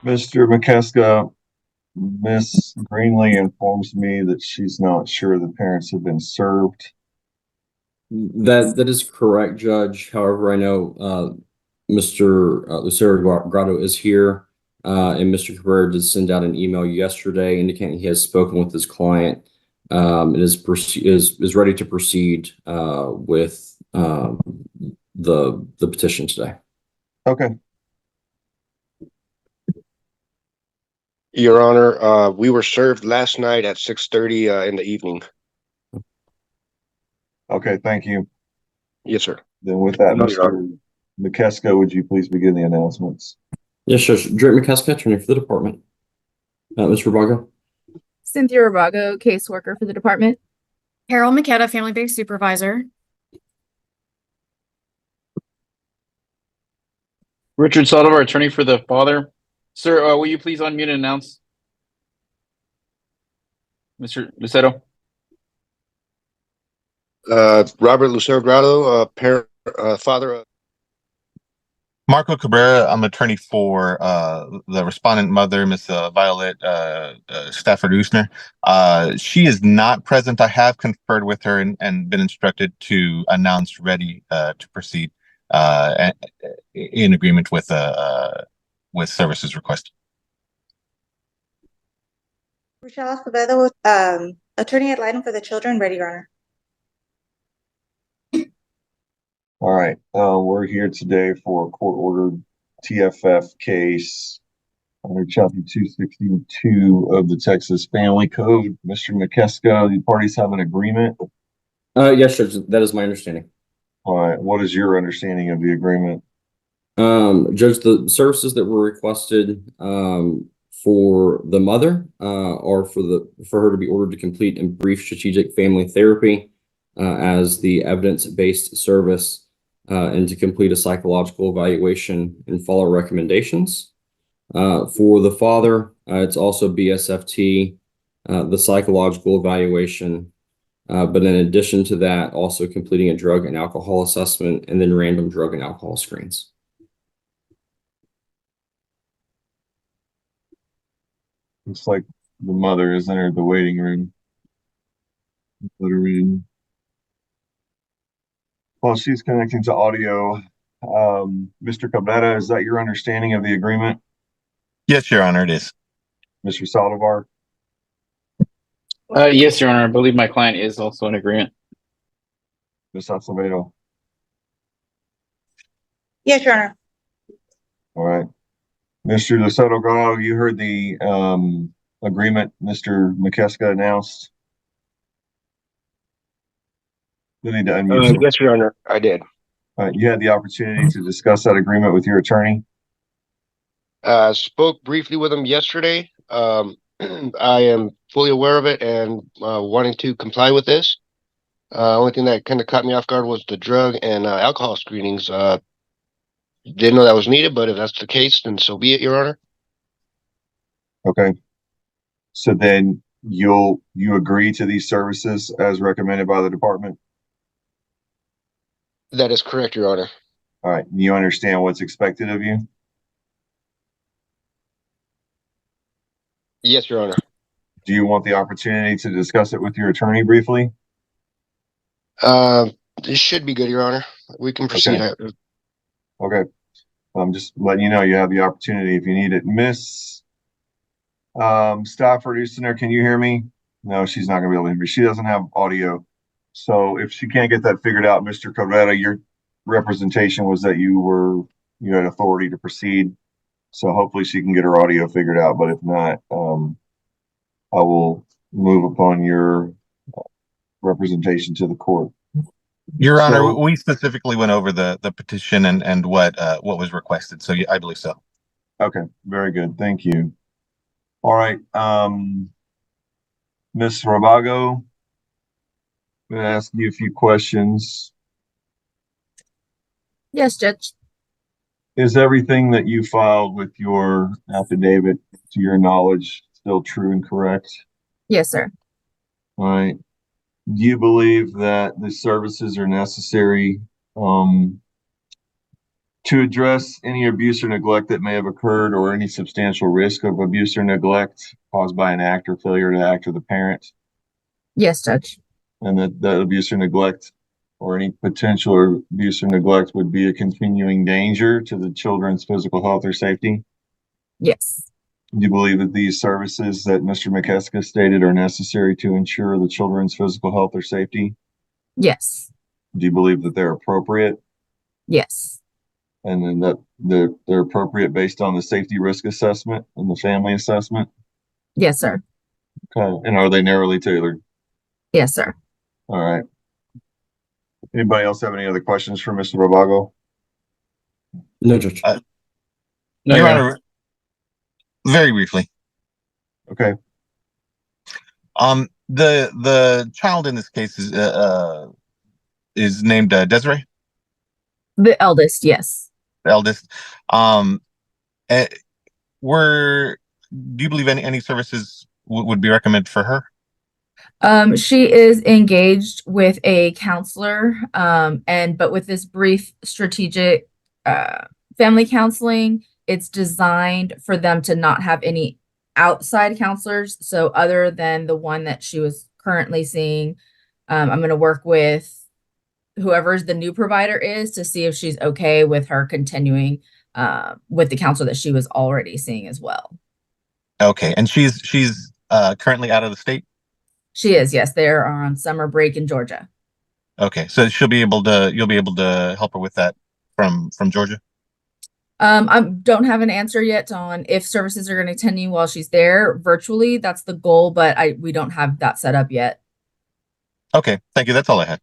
Mr. McKeska, Miss Greenlee informs me that she's not sure the parents have been served. That is correct, Judge. However, I know Mr. Lucero Grotto is here, and Mr. Cabrera did send out an email yesterday indicating he has spoken with his client and is ready to proceed with the petition today. Okay. Your Honor, we were served last night at 6:30 in the evening. Okay, thank you. Yes, sir. Then with that, No, Your Honor. Mr. McKeska, would you please begin the announcements? Yes, Judge. Drake McKeska, attorney for the department. Mr. Rabago. Cynthia Rabago, caseworker for the department. Carol McKetta, family-based supervisor. Richard Saldivar, attorney for the father. Sir, will you please unmute and announce? Mr. Lucero. Robert Lucero Grotto, father. Marco Cabrera, I'm attorney for the respondent mother, Miss Violet Stafford Usner. She is not present. I have conferred with her and been instructed to announce ready to proceed in agreement with services requested. Rochelle Escobedo, attorney ad litem for the children, ready, Your Honor. All right, we're here today for a court-ordered TFF case under Chapter 262 of the Texas Family Code. Mr. McKeska, the parties have an agreement? Yes, Judge. That is my understanding. All right, what is your understanding of the agreement? Judge, the services that were requested for the mother are for her to be ordered to complete a brief strategic family therapy as the evidence-based service and to complete a psychological evaluation and follow recommendations. For the father, it's also BSFT, the psychological evaluation, but in addition to that, also completing a drug and alcohol assessment and then random drug and alcohol screens. Looks like the mother has entered the waiting room. Let her in. While she's connecting to audio, Mr. Cabrera, is that your understanding of the agreement? Yes, Your Honor, it is. Mr. Saldivar? Yes, Your Honor. I believe my client is also in agreement. Ms. Acevedo? Yes, Your Honor. All right. Mr. Lucero Grotto, you heard the agreement Mr. McKeska announced? You need to unmute. Yes, Your Honor, I did. You had the opportunity to discuss that agreement with your attorney? Spoke briefly with him yesterday. I am fully aware of it and wanting to comply with this. Only thing that kind of caught me off guard was the drug and alcohol screenings. Didn't know that was needed, but if that's the case, then so be it, Your Honor. Okay. So then you agree to these services as recommended by the department? That is correct, Your Honor. All right. You understand what's expected of you? Yes, Your Honor. Do you want the opportunity to discuss it with your attorney briefly? This should be good, Your Honor. We can proceed. Okay. I'm just letting you know you have the opportunity if you need it. Miss Stafford Usner, can you hear me? No, she's not going to be able to hear me. She doesn't have audio. So if she can't get that figured out, Mr. Cabrera, your representation was that you had authority to proceed. So hopefully she can get her audio figured out. But if not, I will move upon your representation to the court. Your Honor, we specifically went over the petition and what was requested. So I believe so. Okay, very good. Thank you. All right. Ms. Rabago, I'm going to ask you a few questions. Yes, Judge. Is everything that you filed with your affidavit, to your knowledge, still true and correct? Yes, sir. All right. Do you believe that the services are necessary to to address any abuse or neglect that may have occurred or any substantial risk of abuse or neglect caused by an act or failure to act of the parent, Yes, Judge. and that abuse or neglect or any potential abuse or neglect would be a continuing danger to the children's physical health or safety. Yes. Do you believe that these services that Mr. McKeska stated are necessary to ensure the children's physical health or safety? Yes. Do you believe that they're appropriate? Yes. And then that they're appropriate based on the safety risk assessment and the family assessment? Yes, sir. Okay. And are they narrowly tailored? Yes, sir. All right. Anybody else have any other questions for Mr. Robago? No, Judge. No, Your Your Honor. Honor, very briefly. Okay. The child in this case is named Desiree, The eldest, yes. the eldest. Eh, do you believe any services would be recommended for her? She is engaged with a counselor, but with this brief strategic family counseling, it's designed for them to not have any outside counselors. So other than the one that she was currently seeing, I'm going to work with whoever's the new provider is to see if she's okay with her continuing with the counselor that she was already seeing as well. Okay, and she's currently out of the state. She is, yes. They are on summer break in Georgia. Okay, so you'll be able to help her with that from Georgia. I don't have an answer yet on if services are going to continue while she's there virtually. That's the goal, but we don't have that set up yet. Okay, thank you. That's all I had.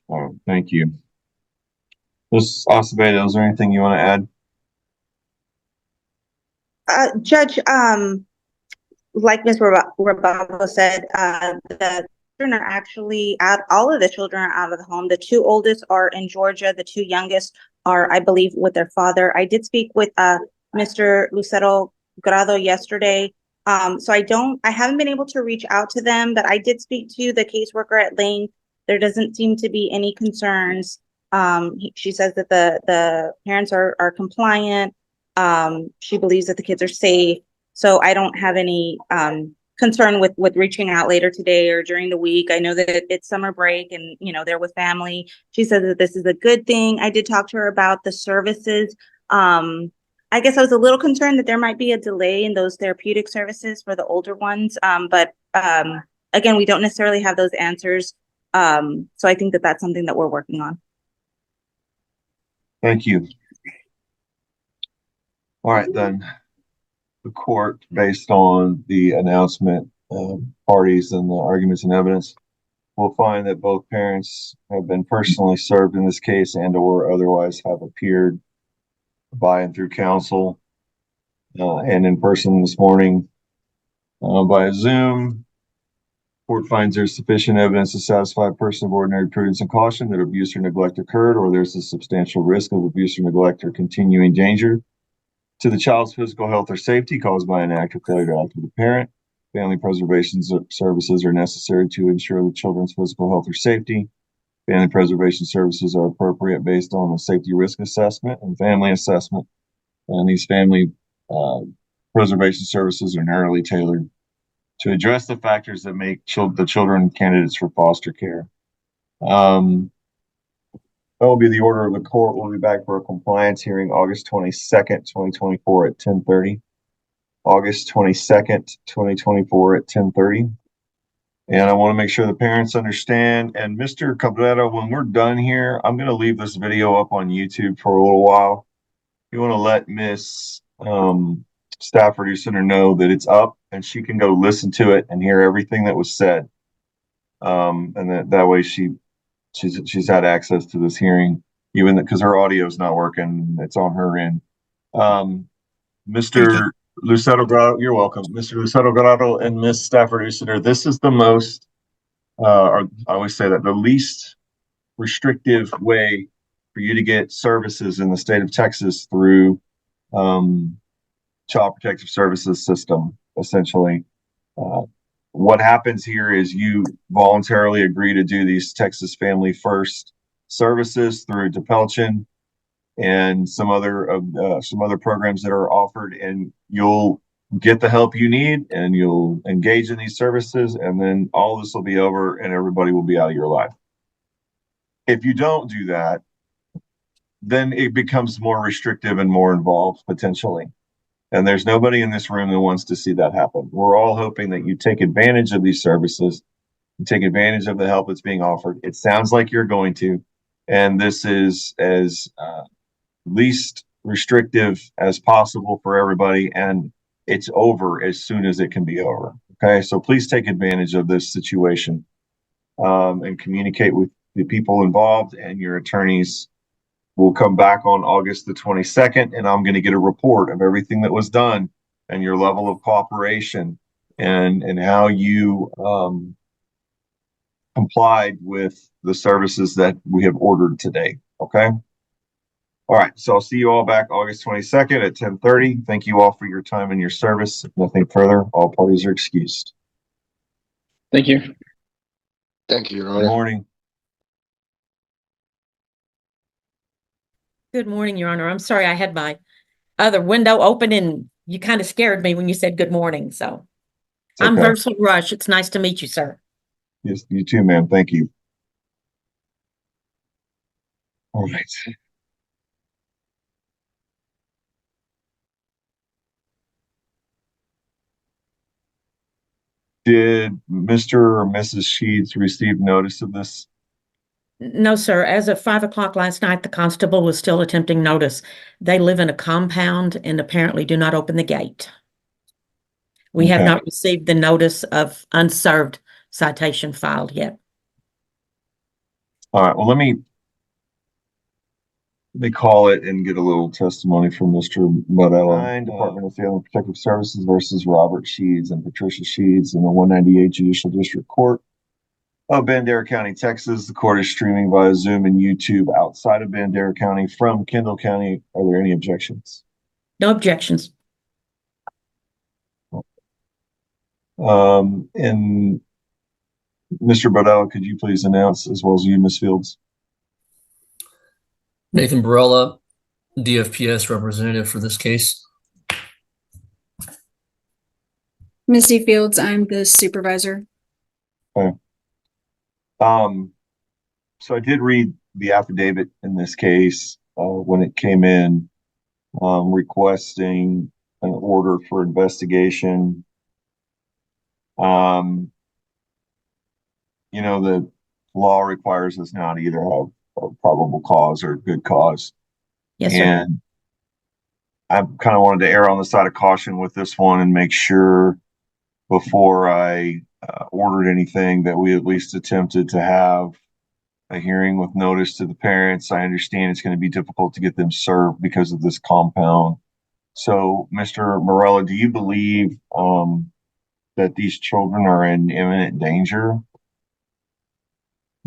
All right. Thank you. Ms. Acevedo, is there anything you want to add? Judge, like Ms. Rabago said, the children are actually out. All of the children are out of the home. The two oldest are in Georgia. The two youngest are, I believe, with their father. I did speak with Mr. Lucero Grado yesterday. So I haven't been able to reach out to them, but I did speak to the caseworker at length. There doesn't seem to be any concerns. She says that the parents are compliant. She believes that the kids are safe. So I don't have any concern with reaching out later today or during the week. I know that it's summer break and, they're with family. She said that this is a good thing. I did talk to her about the services. I guess I was a little concerned that there might be a delay in those therapeutic services for the older ones. But again, we don't necessarily have those answers. So I think that that's something that we're working on. Thank you. All right, then. The court, based on the announcement, parties and the arguments and evidence, will find that both parents have been personally served in this case and or otherwise have appeared by and through counsel and in person this morning via Zoom. Court finds there's sufficient evidence to satisfy a person of ordinary prudence and caution that abuse or neglect occurred, or there's a substantial risk of abuse or neglect or continuing danger to the child's physical health or safety caused by an act or failure to act of the parent. Family preservation services are necessary to ensure the children's physical health or safety. Family preservation services are appropriate based on the safety risk assessment and family assessment. And these family preservation services are narrowly tailored to address the factors that make the children candidates for foster care. That will be the order of the court. We'll be back for a compliance hearing August 22nd, 2024 at 10:30. August 22nd, 2024 at 10:30. And I want to make sure the parents understand. And Mr. Cabrera, when we're done here, I'm going to leave this video up on YouTube for a little while. You want to let Miss Stafford Center know that it's up and she can go listen to it and hear everything that was said. And that way she's had access to this hearing, even because her audio is not working. It's on her end. Mr. Lucero Grado, you're welcome. Mr. Lucero Grado and Miss Stafford Useter, this is the most, or I always say that, the least restrictive way for you to get services in the state of Texas through Child Protective Services system, essentially. What happens here is you voluntarily agree to do these Texas Family First services through DePelchin. and some other programs that are offered, and you'll get the help you need and you'll engage in these services, and then all this will be over and everybody will be out of your life. If you don't do that, then it becomes more restrictive and more involved potentially. And there's nobody in this room that wants to see that happen. We're all hoping that you take advantage of these services, and take advantage of the help that's being offered. It sounds like you're going to, and this is as least restrictive as possible for everybody, and it's over as soon as it can be over. Okay, so please take advantage of this situation, and communicate with the people involved, and your attorneys will come back on August the 22nd, and I'm going to get a report of everything that was done and your level of cooperation and how you complied with the services that we have ordered today. Okay. All right. So I'll see you all back August 22nd at 10:30. Thank you all for your time and your service. If nothing further, all parties are excused. Thank you. Thank you, Your Good Honor. morning. Good morning, Your Honor. I'm sorry I had my other window open and you kind of scared me when you said good morning. So It's I'm okay. Herschel Rush. It's nice to meet you, sir. Yes, you too, ma'am. Thank you. All right. Did Mr. or Mrs. Sheets receive notice of this? No, sir. As of 5 o'clock last night, the constable was still attempting notice. They live in a compound and apparently do not open the gate. We have Okay. not received the notice of unserved citation filed yet. All right. Well, let me call it and get a little testimony from Mr. Modella. Department of Family Protective Services versus Robert Sheeds and Patricia Sheeds in the 198 Judicial District Court of Bandera County, Texas. The court is streaming via Zoom and YouTube outside of Bandera County from Kendall County. Are there any objections? No objections. And Mr. Bodell, could you please announce, as well as you, Ms. Fields? Nathan Barella, DFPS representative for this case. Missy Fields, I'm the supervisor. Okay. So I did read the affidavit in this case when it came in, requesting an order for investigation. You know, the law requires us now to either have a probable cause or good cause. Yes, sir. And I kind of wanted to err on the side of caution with this one and make sure before I ordered anything that we at least attempted to have a hearing with notice to the parents. I understand it's going to be difficult to get them served because of this compound. So, Mr. Morella, do you believe that these children are in imminent danger?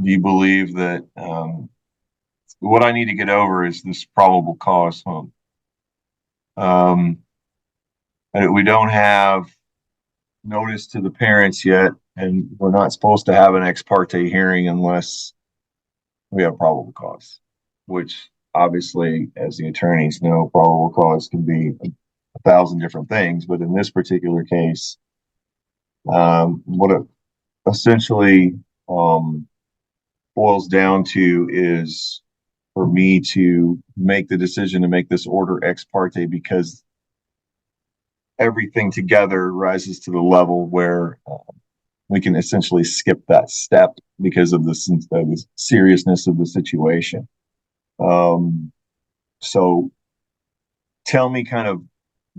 Do you believe that what I need to get over is this probable cause? And we don't have notice to the parents yet, and we're not supposed to have an ex parte hearing unless we have probable cause, which obviously, as the attorneys know, probable cause can be 1,000 different things. But in this particular case, what it essentially boils down to is for me to make the decision to make this order ex parte, because everything together rises to the level where we can essentially skip that step because of the seriousness of the situation. So tell me, kind of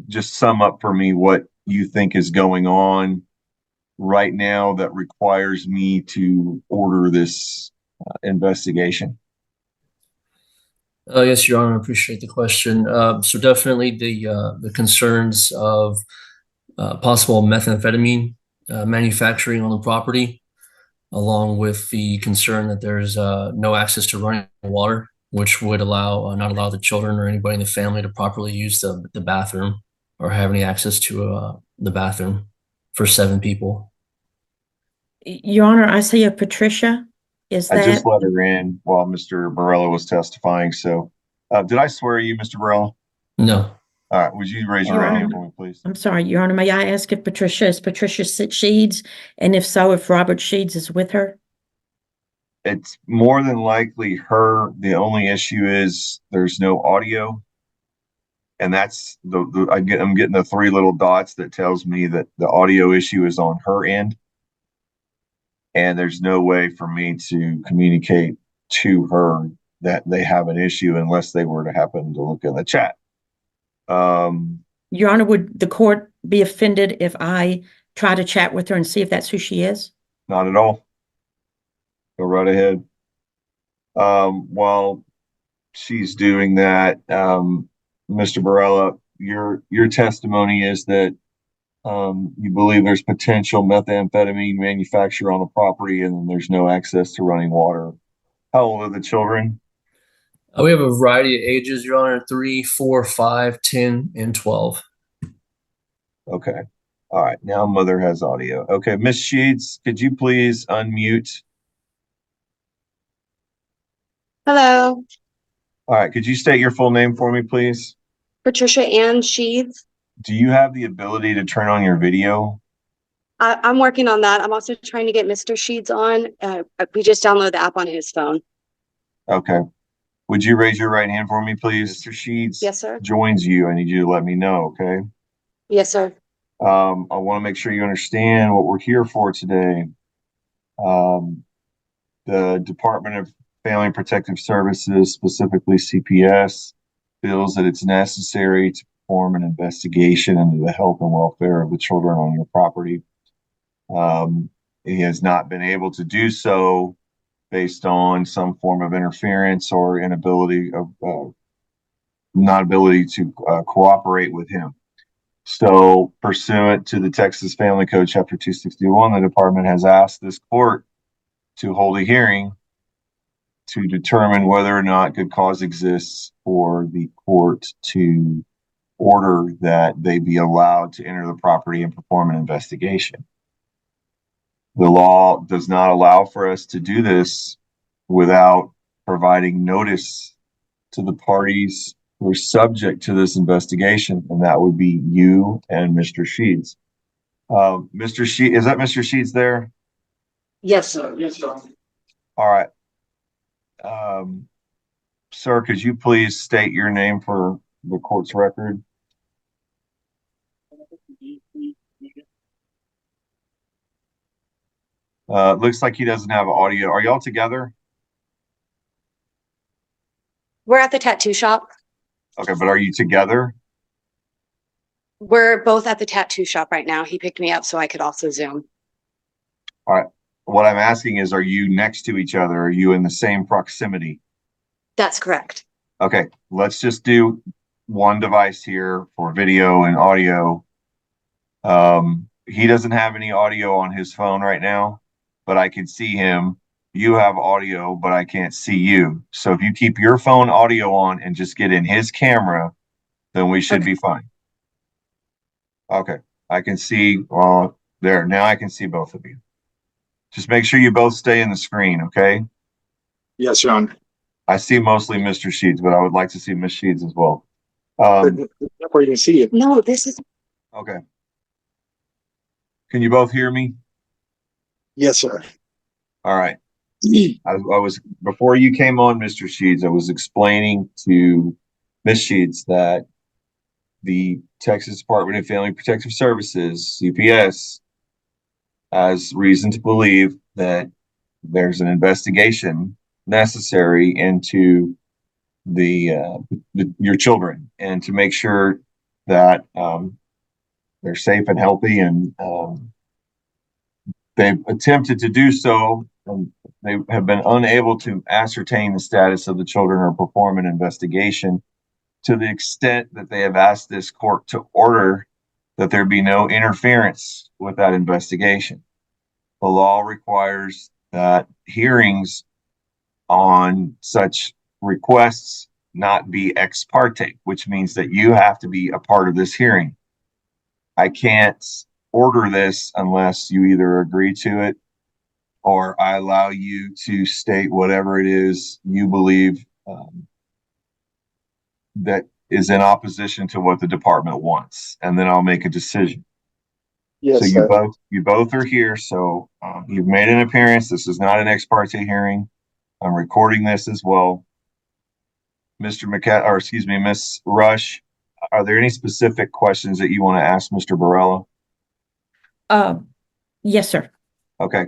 just sum up for me what you think is going on right now that requires me to order this investigation. Yes, Your Honor, I appreciate the question. So definitely the concerns of possible methamphetamine manufacturing on the property, along with the concern that there's no access to running water, which would not allow the children or anybody in the family to properly use the bathroom or have any access to the bathroom for 7 people. Your Honor, I see a Patricia. Is I that? just let her in while Mr. Morello was testifying, so Did I swear you, Mr. Burrell? No. All right, would you raise your Your right hand Honor. for me, please? I'm sorry, Your Honor, may I ask if Patricia is Patricia Sheeds? And if so, if Robert Sheeds is with her? It's more than likely her. The only issue is there's no audio. And that's I'm getting the three little dots that tells me that the audio issue is on her end. And there's no way for me to communicate to her that they have an issue unless they were to happen to look in the chat. Your Honor, would the court be offended if I try to chat with her and see if that's who she is? Not at all. Go right ahead. While she's doing that, Mr. Barella, your testimony is that you believe there's potential methamphetamine manufacture on the property and there's no access to running water. How old are the children? We have a variety of ages, Your Honor, 3, 4, 5, 10, and 12. Okay. All right. Now mother has audio. Okay. Miss Sheets, could you please unmute? Hello, All right. Could you state your full name for me, please? Patricia Ann Sheeds. Do you have the ability to turn on your video? I'm working on that. I'm also trying to get Mr. Sheeds on. We just downloaded the app on his phone. Okay. Would you raise your right hand for me, please? Mr. Sheets Yes, sir. joins you. I need you to let me know, okay? Yes, sir. I want to make sure you understand what we're here for today. The Department of Family and Protective Services, specifically CPS, feels that it's necessary to perform an investigation into the health and welfare of the children on your property. He has not been able to do so based on some form of interference or inability of not ability to cooperate with him. So, pursuant to the Texas Family Code, Chapter 261, the department has asked this court to hold a hearing to determine whether or not good cause exists for the court to order that they be allowed to enter the property and perform an investigation. The law does not allow for us to do this without providing notice to the parties who are subject to this investigation, and that would be you and Mr. Sheeds. Mr. Sheeds, is that Mr. Sheeds there? Yes, sir. Yes, sir. All right. Sir, could you please state your name for the court's record? Looks like he doesn't have audio. Are y'all together? We're at the tattoo shop. Okay, but are you together? We're both at the tattoo shop right now. He picked me up so I could also Zoom. All right. What I'm asking is, are you next to each other? Are you in the same proximity? That's correct. Okay, let's just do one device here for video and audio. He doesn't have any audio on his phone right now, but I can see him. You have audio, but I can't see you. So if you keep your phone audio on and just get in his camera, then we should be fine. Okay, I can see, there, now I can see both of you. Just make sure you both stay in the screen, okay? Yes, John. I see mostly Mr. Sheeds, but I would like to see Miss Sheeds as well. Where you can see it. No, this is. Okay. Can you both hear me? Yes, sir. All right. I was, before you came on, Mr. Sheeds, I was explaining to Miss Sheeds that the Texas Department of Family Protective Services, CPS, has reason to believe that there's an investigation necessary into your children, and to make sure that they're safe and healthy, and they've attempted to do so. They have been unable to ascertain the status of the children or perform an investigation, to the extent that they have asked this court to order that there be no interference with that investigation. The law requires that hearings on such requests not be ex parte, which means that you have to be a part of this hearing. I can't order this unless you either agree to it or I allow you to state whatever it is you believe that is in opposition to what the department wants, and then I'll make a decision. Yes, So sir. you both are here. So you've made an appearance. This is not an ex parte hearing. I'm recording this as well. Mr. or excuse me, Miss Rush, are there any specific questions that you want to ask Mr. Barella? Yes, sir. Okay.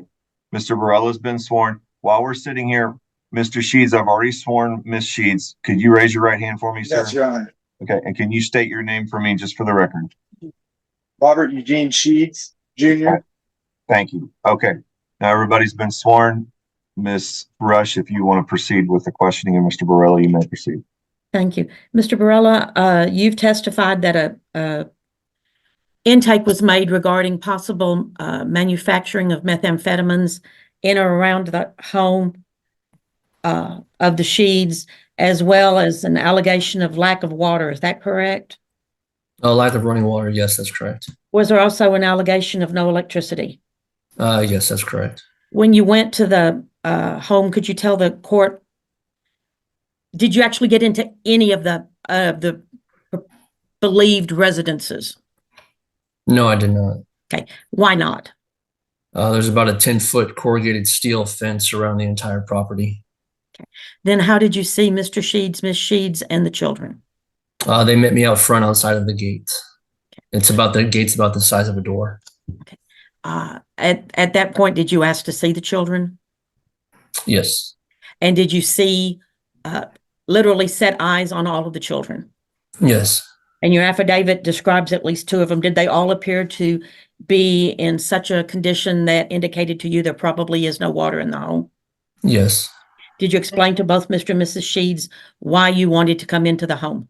Mr. Barella's been sworn. While we're sitting here, Mr. Sheeds, I've already sworn Miss Sheeds. Could you raise your right hand for me, sir? Yes, Your Honor. Okay. And can you state your name for me just for the record? Robert Eugene Sheeds, Jr. Thank you. Okay. Now everybody's been sworn. Miss Rush, if you want to proceed with the questioning of Mr. Barella, you may proceed. Thank you. Mr. Barella, you've testified that a intake was made regarding possible manufacturing of methamphetamines in or around the home of the Sheeds, as well as an allegation of lack of water. Is that correct? Lack of running water. Yes, that's correct. Was there also an allegation of no electricity? Yes, that's correct. When you went to the home, could you tell the court, did you actually get into any of the believed residences? No, I did not. Okay, why not? There's about a 10-foot corrugated steel fence around the entire property. Okay. Then how did you see Mr. Sheeds, Miss Sheeds, and the children? They met me out front outside of the gate. The gate's about the size of a door. Okay. At that point, did you ask to see the children? Yes. And did you see literally set eyes on all of the children? Yes. And your affidavit describes at least two of them. Did they all appear to be in such a condition that indicated to you there probably is no water in the home? Yes. Did you explain to both Mr. and Mrs. Sheeds why you wanted to come into the home?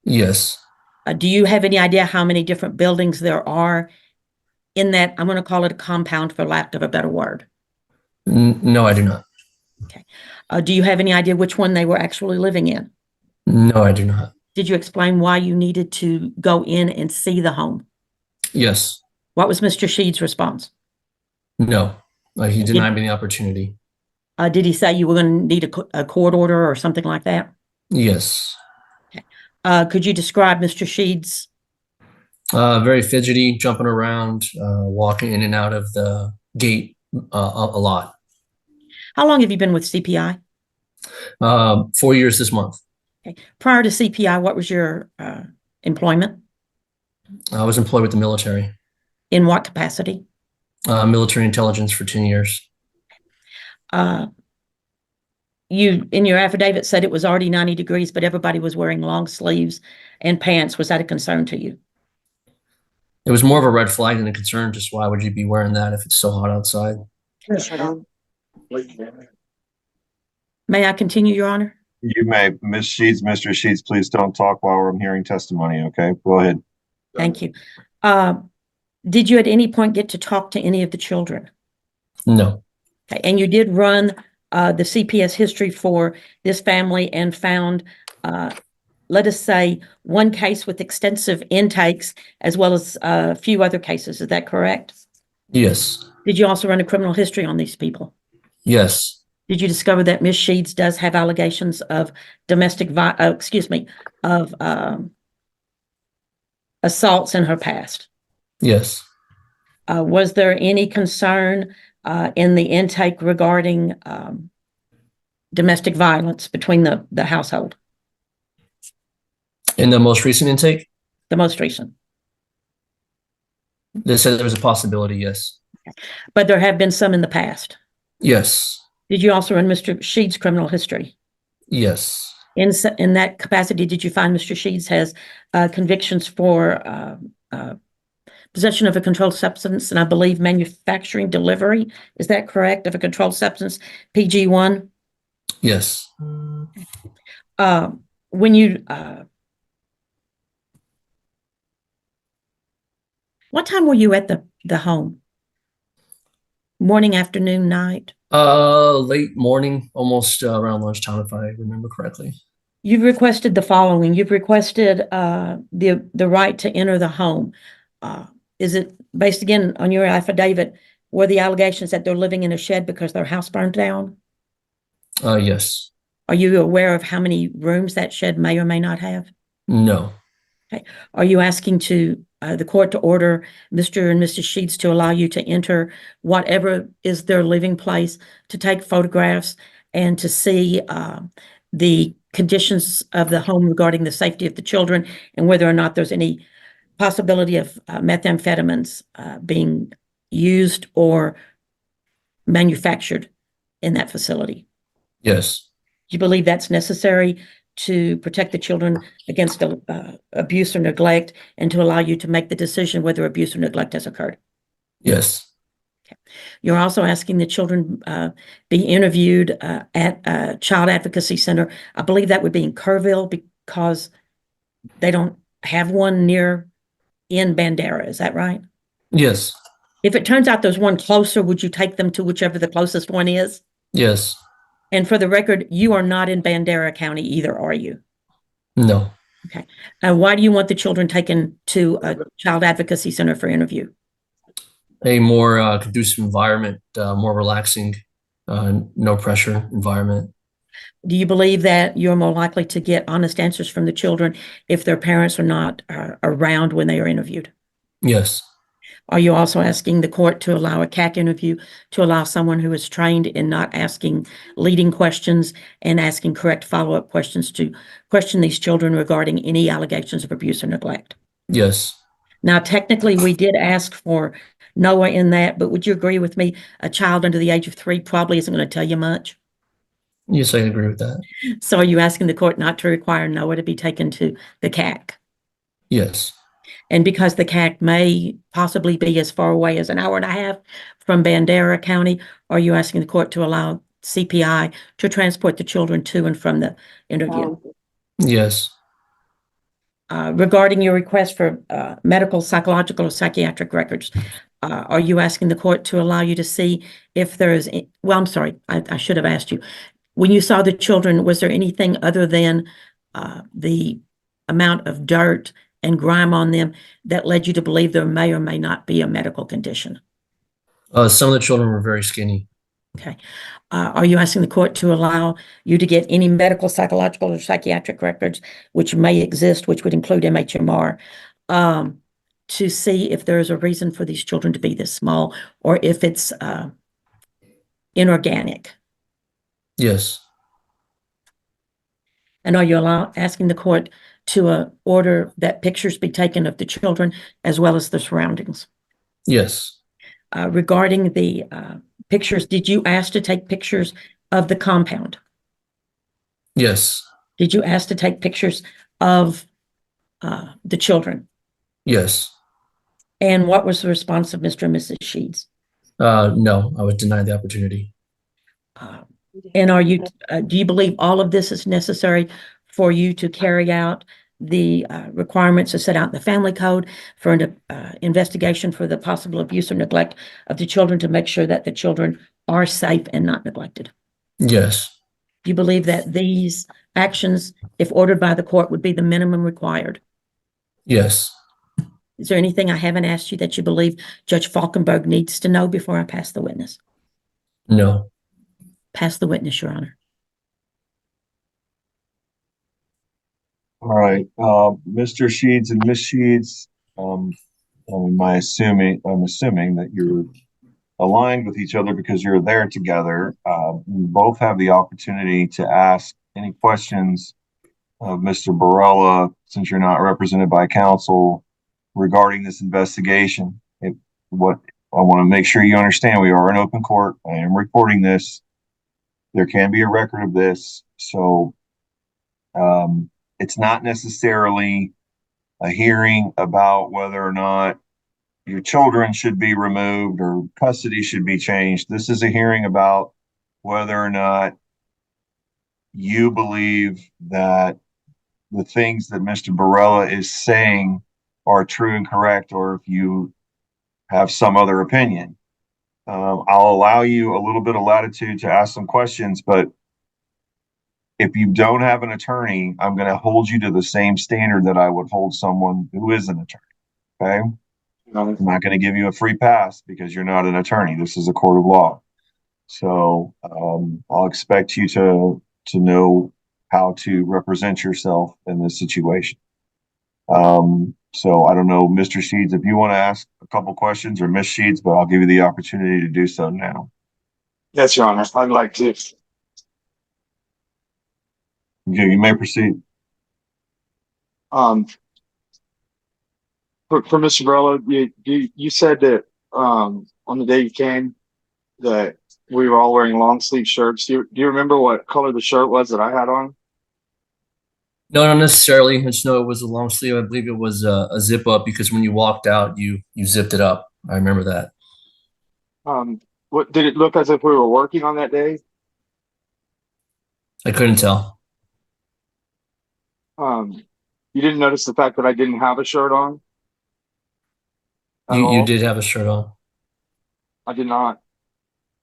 Yes. Do you have any idea how many different buildings there are in that, I'm going to call it a compound for lack of a better word? No, I do not. Okay. Do you have any idea which one they were actually living in? No, I do not. Did you explain why you needed to go in and see the home? Yes. What was Mr. Sheeds' response? No. He denied me the opportunity. Did he say you were going to need a court order or something like that? Yes. Okay. Could you describe Mr. Sheeds? Very fidgety, jumping around, walking in and out of the gate a lot. How long have you been with CPI? 4 years this month. Okay. Prior to CPI, what was your employment? I was employed with the military. In what capacity? Military intelligence for 10 years. You, in your affidavit, said it was already 90 degrees, but everybody was wearing long sleeves and pants. Was that a concern to you? It was more of a red flag than a concern. Just why would you be wearing that if it's so hot outside? May I continue, Your Honor? You may. Miss Sheeds, Mr. Sheeds, please don't talk while I'm hearing testimony, okay? Go ahead. Thank you. Did you at any point get to talk to any of the children? No. Okay. And you did run the CPS history for this family and found, let us say, one case with extensive intakes as well as a few other cases. Is that correct? Yes. Did you also run a criminal history on these people? Yes. Did you discover that Ms. Sheeds does have allegations of assaults in her past? Yes. Was there any concern in the intake regarding domestic violence between the household? In the most recent intake? The most recent. They said there was a possibility, yes. But there have been some in the past? Yes. Did you also run Mr. Sheeds' criminal history? Yes. In that capacity, did you find Mr. Sheeds has convictions for possession of a controlled substance and I believe manufacturing delivery? Is that correct? Of a controlled substance, PG1? Yes. When you what time were you at the home? Morning, afternoon, night? Late morning, almost around lunchtime, if I remember correctly. You've requested the following. You've requested the right to enter the home. Is it based again on your affidavit? Were the allegations that they're living in a shed because their house burned down? Yes. Are you aware of how many rooms that shed may or may not have? No. Okay. Are you asking the court to order Mr. and Mrs. Sheets to allow you to enter whatever is their living place, to take photographs and to see the conditions of the home regarding the safety of the children and whether or not there's any possibility of methamphetamines being used or manufactured in that facility? Yes. Do you believe that's necessary to protect the children against abuse or neglect and to allow you to make the decision whether abuse or neglect has occurred? Yes. You're also asking the children be interviewed at a child advocacy center. I believe that would be in Kerrville because they don't have one near in Bandera. Is that right? Yes. If it turns out there's one closer, would you take them to whichever the closest one is? Yes. And for the record, you are not in Bandera County either, are you? No. Okay. Why do you want the children taken to a child advocacy center for interview? A more conducive environment, more relaxing, no pressure environment. Do you believe that you're more likely to get honest answers from the children if their parents are not around when they are interviewed? Yes. Are you also asking the court to allow a CAC interview, to allow someone who is trained in not asking leading questions and asking correct follow-up questions to question these children regarding any allegations of abuse or neglect? Yes. Now, technically, we did ask for Noah in that, but would you agree with me? A child under the age of 3 probably isn't going to tell you much. Yes, I agree with that. So are you asking the court not to require Noah to be taken to the CAC? Yes. And because the CAC may possibly be as far away as an hour and a half from Bandera County, are you asking the court to allow CPI to transport the children to and from the interview? Yes. Regarding your request for medical, psychological, or psychiatric records, are you asking the court to allow you to see if there is, well, I'm sorry, I should have asked you. When you saw the children, was there anything other than the amount of dirt and grime on them that led you to believe there may or may not be a medical condition? Some of the children were very skinny. Okay. Are you asking the court to allow you to get any medical, psychological, or psychiatric records which may exist, which would include MHMR, to see if there is a reason for these children to be this small or if it's inorganic? Yes. And are you asking the court to order that pictures be taken of the children as well as the surroundings? Yes. Regarding the pictures, did you ask to take pictures of the compound? Yes. Did you ask to take pictures of the children? Yes. And what was the response of Mr. and Mrs. Sheets? No, I was denied the opportunity. And do you believe all of this is necessary for you to carry out the requirements as set out in the family code for an investigation for the possible abuse or neglect of the children to make sure that the children are safe and not neglected? Yes. Do you believe that these actions, if ordered by the court, would be the minimum required? Yes. Is there anything I haven't asked you that you believe Judge Falkenberg needs to know before I pass the witness? No. Pass the witness, Your Honor. All right, Mr. Sheets and Miss Sheets, I'm assuming that you're aligned with each other because you're there together. You both have the opportunity to ask any questions of Mr. Barella, since you're not represented by counsel, regarding this investigation. What I want to make sure you understand, we are in open court. I am recording this. There can be a record of this, so it's not necessarily a hearing about whether or not your children should be removed or custody should be changed. This is a hearing about whether or not you believe that the things that Mr. Barella is saying are true and correct, or if you have some other opinion. I'll allow you a little bit of latitude to ask some questions, but if you don't have an attorney, I'm going to hold you to the same standard that I would hold someone who is an attorney. Okay? I'm not going to give you a free pass because you're not an attorney. This is a court of law. So I'll expect you to to know how to represent yourself in this situation. So I don't know, Mr. Sheeds, if you want to ask a couple questions, or Miss Sheeds, but I'll give you the opportunity to do so now. Yes, Your Honor. I'd like to. Okay, you may proceed. For Mr. Barella, you said that on the day you came that we were all wearing long sleeve shirts. Do you remember what color the shirt was that I had on? No, not necessarily. I just know it was a long sleeve. I believe it was a zip up because when you walked out, you zipped it up. I remember that. What did it look as if we were working on that day? I couldn't tell. You didn't notice the fact that I didn't have a shirt on? At You all? did have a shirt on. I did not.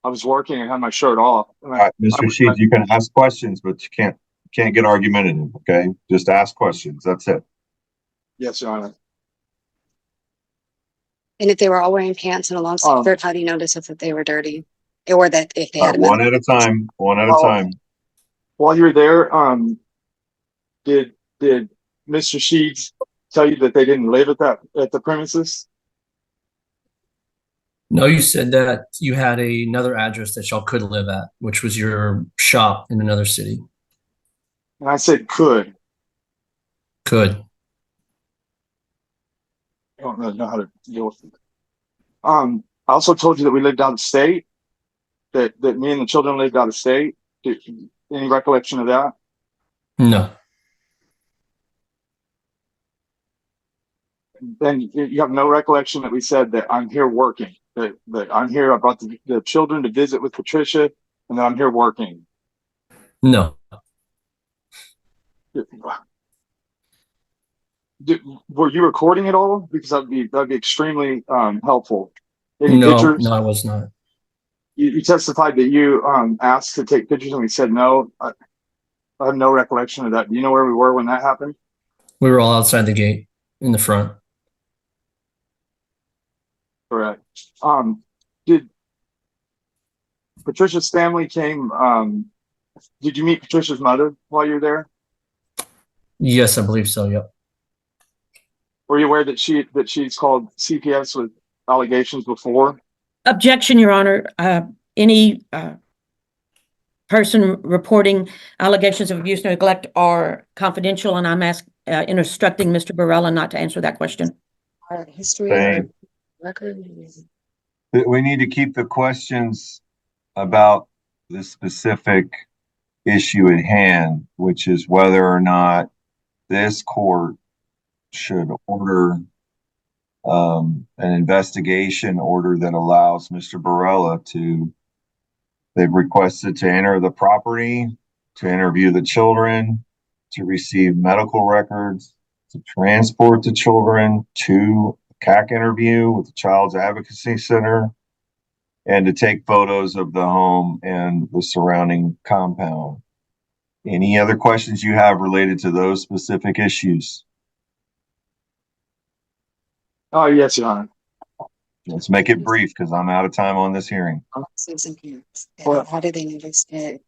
I was working and had my shirt off. All right, Mr. Sheeds, you can ask questions, but you can't get argumentative, okay? Just ask questions. That's it. Yes, Your Honor. And if they were all wearing pants and a long sleeve shirt, how do you notice if they were dirty? Or that if they had a One at a time, one at a time. While you were there, did Mr. Sheets tell you that they didn't live at the premises? No, you said that you had another address that y'all could live at, which was your shop in another city. And I said could. Could. I don't really know how to deal with it. I also told you that we lived out of state, that me and the children lived out of state. Any recollection of that? No. Then you have no recollection that we said that I'm here working, that I'm here. I brought the children to visit with Patricia, and that I'm here working. No. Were you recording it all? Because that'd be extremely helpful. Any No, pictures? no, I was not. You testified that you asked to take pictures and we said no. I have no recollection of that. Do you know where we were when that happened? We were all outside the gate in the front. Correct. Did Patricia's family came? Did you meet Patricia's mother while you were there? Yes, I believe so. Yep. Were you aware that she's called CPS with allegations before? Objection, Your Honor. Any person reporting allegations of abuse or neglect are confidential, and I'm instructing Mr. Barella not to answer that question. History Same. record. We need to keep the questions about the specific issue at hand, which is whether or not this court should order an investigation order that allows Mr. Barella they've requested to enter the property, to interview the children, to receive medical records, to transport the children to a CAC interview with the Child's Advocacy Center, and to take photos of the home and the surrounding compound. Any other questions you have related to those specific issues? Oh, yes, Your Honor. Let's make it brief because I'm out of time on this hearing. Well, How did they notice it?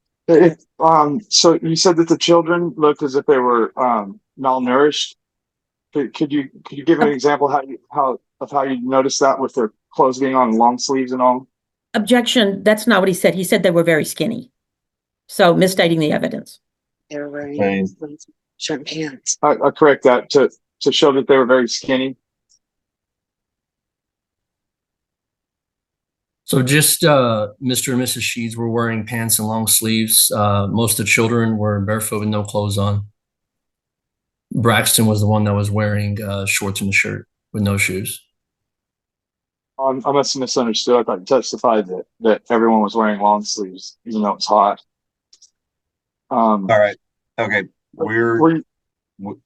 So you said that the children looked as if they were malnourished. Could you give an example how you noticed that with their clothes being on long sleeves and all? Objection. That's not what he said. He said they were very skinny. So misstating the evidence. They were wearing short pants. I correct that to show that they were very skinny. So just Mr. and Mrs. Sheeds were wearing pants and long sleeves. Most of the children were barefoot with no clothes on. Braxton was the one that was wearing shorts and a shirt with no shoes. I must have misunderstood. I thought you testified that everyone was wearing long sleeves, even though it's hot. All right. Okay. Can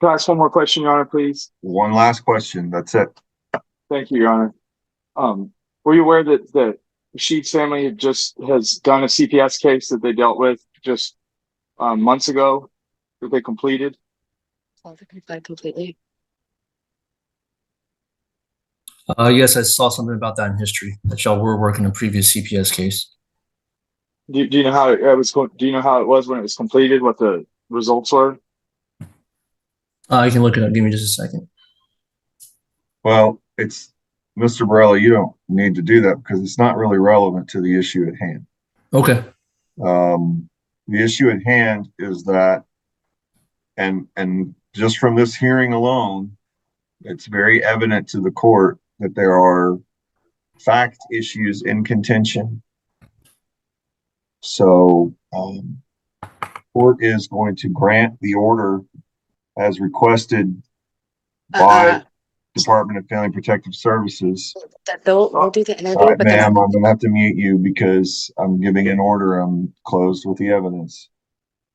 I ask one more question, Your Honor, please? One last question. That's it. Thank you, Your Honor. Were you aware that the Sheets family has done a CPS case that they dealt with just months ago that they completed? Completely. Yes, I saw something about that in history, that y'all were working a previous CPS case. Do you know how it was? Do you know how it was when it was completed? What the results were? I can look it up. Give me just a second. Well, it's Mr. Borelli, you don't need to do that because it's not really relevant to the issue at hand. Okay. The issue at hand is that, and just from this hearing alone, it's very evident to the court that there are fact issues in contention. So, court is going to grant the order as requested by Department of Family Protective Services. We'll do the interview, All right, but then ma'am, I'm gonna have to mute you because I'm giving an order. I'm closed with the evidence.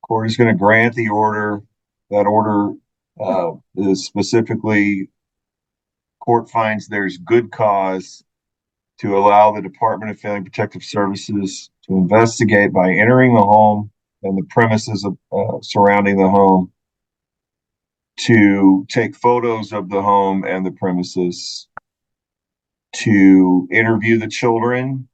Court is gonna grant the order. That order is specifically, court finds there's good cause to allow the Department of Family Protective Services to investigate by entering the home and the premises surrounding the home, to take photos of the home and the premises, to interview the children,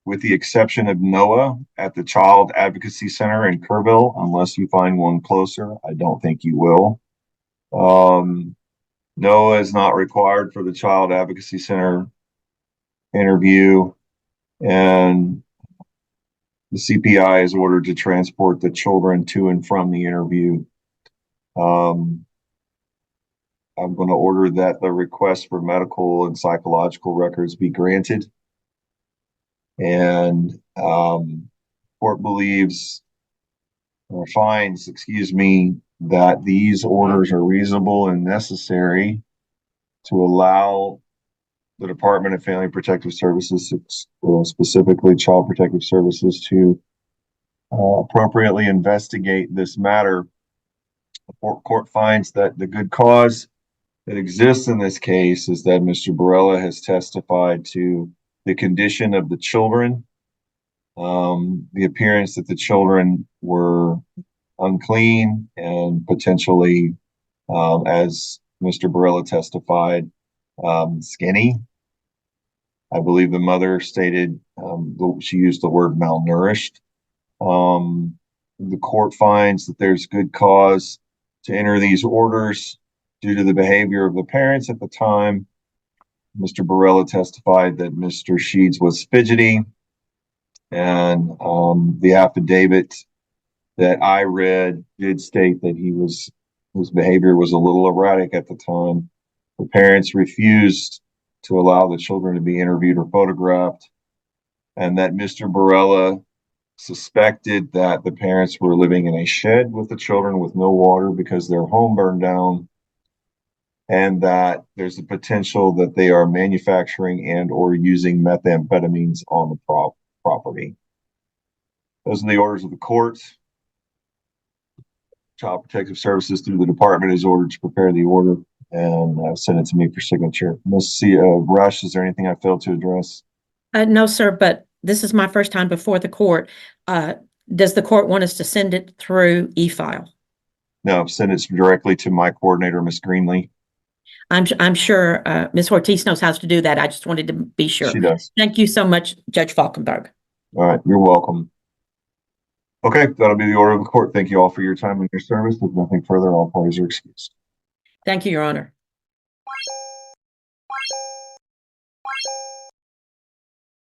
with the exception of Noah at the Child Advocacy Center in Kerrville, unless you find one closer. I don't think you will. Noah is not required for the Child Advocacy Center interview, and the CPI is ordered to transport the children to and from the interview. I'm going to order that the request for medical and psychological records be granted. And court believes, or finds, excuse me, that these orders are reasonable and necessary to allow the Department of Family Protective Services, specifically Child Protective Services, to appropriately investigate this matter. The court finds that the good cause that exists in this case is that Mr. Borella has testified to the condition of the children, the appearance that the children were unclean and potentially, as Mr. Borella testified, skinny. I believe the mother stated she used the word malnourished. The court finds that there's good cause to enter these orders due to the behavior of the parents at the time. Mr. Borella testified that Mr. Sheeds was fidgety, and the affidavit that I read did state that his behavior was a little erratic at the time. The parents refused to allow the children to be interviewed or photographed, and that Mr. Borella suspected that the parents were living in a shed with the children with no water because their home burned down, and that there's a potential that they are manufacturing and or using methamphetamines on the property. Those are the orders of the court. Child Protective Services through the department is ordered to prepare the order and send it to me for signature. Ms. Rush, is there anything I failed to address? No, sir, but this is my first time before the court. Does the court want us to send it through e-file? No, send it directly to my coordinator, Ms. Greenlee. I'm sure Ms. Ortiz knows how to do that. I just wanted to be sure. She does. Thank you so much, Judge Falkenberg. All right, you're welcome. Okay, that'll be the order of the court. Thank you all for your time and your service. With nothing further, all parties are excused. Thank you, Your Honor.